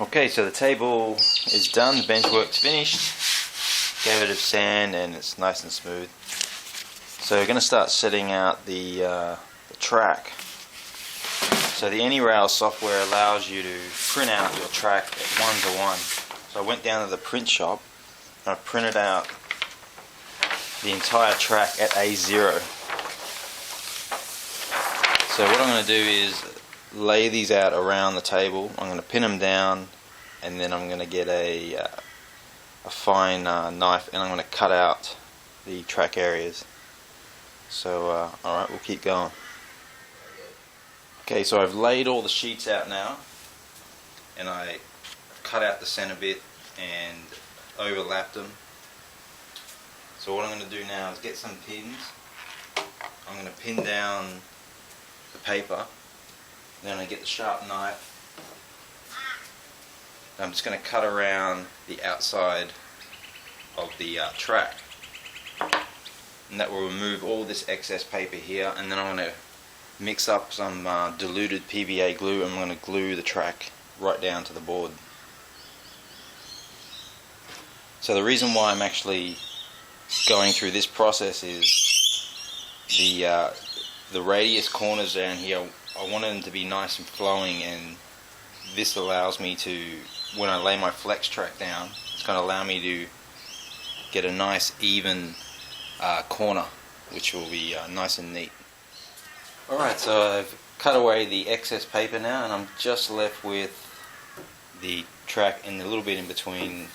Okay, so the table is done, the bench work's finished. Gave it a sand and it's nice and smooth. So we're going to start setting out the track. So the anyrail software allows you to print out your track at 1:1. So I went down to the print shop and I printed out the entire track at A0. So what I'm going to do is lay these out around the table. I'm going to pin them down and then I'm going to get a fine knife and I'm going to cut out the track areas. So alright, we'll keep going. Okay, so I've laid all the sheets out now and I cut out the center bit and overlapped them. So what I'm going to do now is get some pins. I'm going to pin down the paper. Then I get the sharp knife. I'm just going to cut around the outside of the track. And that will remove all this excess paper here. And then I'm going to mix up some diluted PVA glue and I'm going to glue the track right down to the board. So the reason why I'm actually going through this process is the radius corners down here, I want them to be nice and flowing, and this allows me to, when I lay my flex track down, it's going to allow me to get a nice even corner, which will be nice and neat. Alright, so I've cut away the excess paper now and I'm just left with the track and a little bit in between.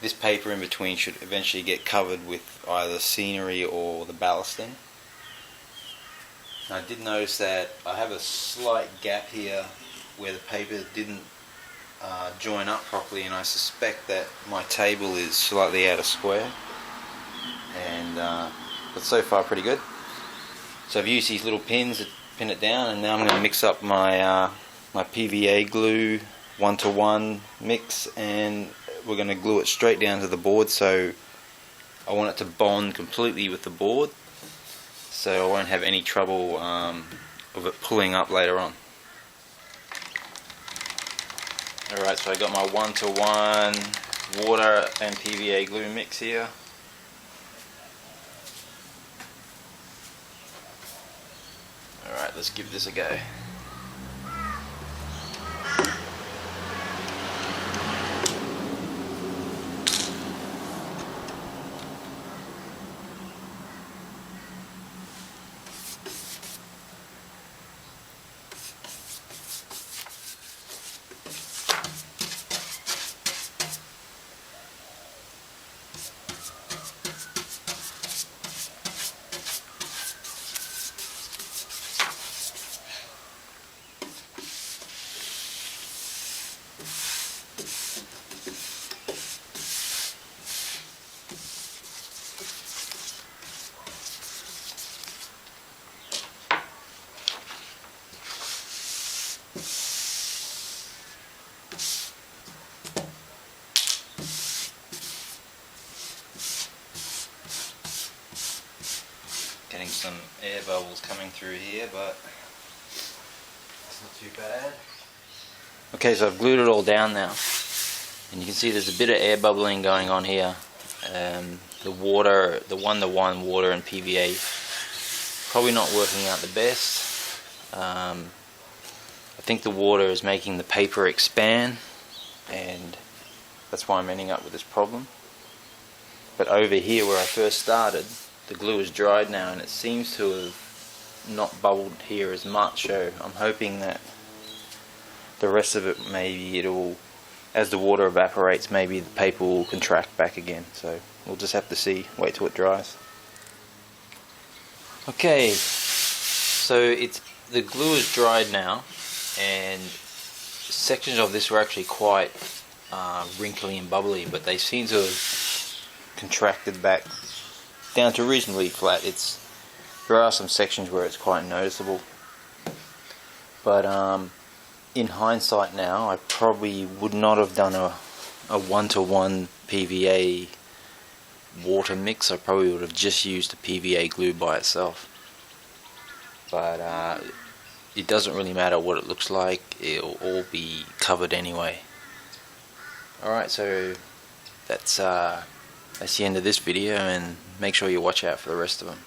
This paper in between should eventually get covered with either scenery or the ballasting. I did notice that I have a slight gap here where the paper didn't join up properly, and I suspect that my table is slightly out of square, and but so far pretty good. So I've used these little pins to pin it down, and now I'm going to mix up my my PVA glue 1:1 mix, and we're going to glue it straight down to the board. So I want it to bond completely with the board, so I won't have any trouble of it pulling up later on. Alright, so I got my 1:1 water and PVA glue mix here. Alright, let's give this a go. Getting some air bubbles coming through here, but it's not too bad. Okay, so I've glued it all down now, and you can see there's a bit of air bubbling going on here. The water, the 1:1 water and PVA, probably not working out the best. I think the water is making the paper expand, and that's why I'm ending up with this problem. But over here where I first started, the glue is dried now and it seems to have not bubbled here as much, so I'm hoping that the rest of it, maybe it'll, as the water evaporates, maybe the paper will contract back again. So we'll just have to see, wait till it dries. Okay, so the glue is dried now, and sections of this were actually quite wrinkly and bubbly, but they seem to have contracted back down to reasonably flat. There are some sections where it's quite noticeable, but in hindsight now, I probably would not have done a 1:1 PVA water mix. I probably would have just used the PVA glue by itself. But it doesn't really matter what it looks like, it'll all be covered anyway. Alright, so that's the end of this video, and make sure you watch out for the rest of them.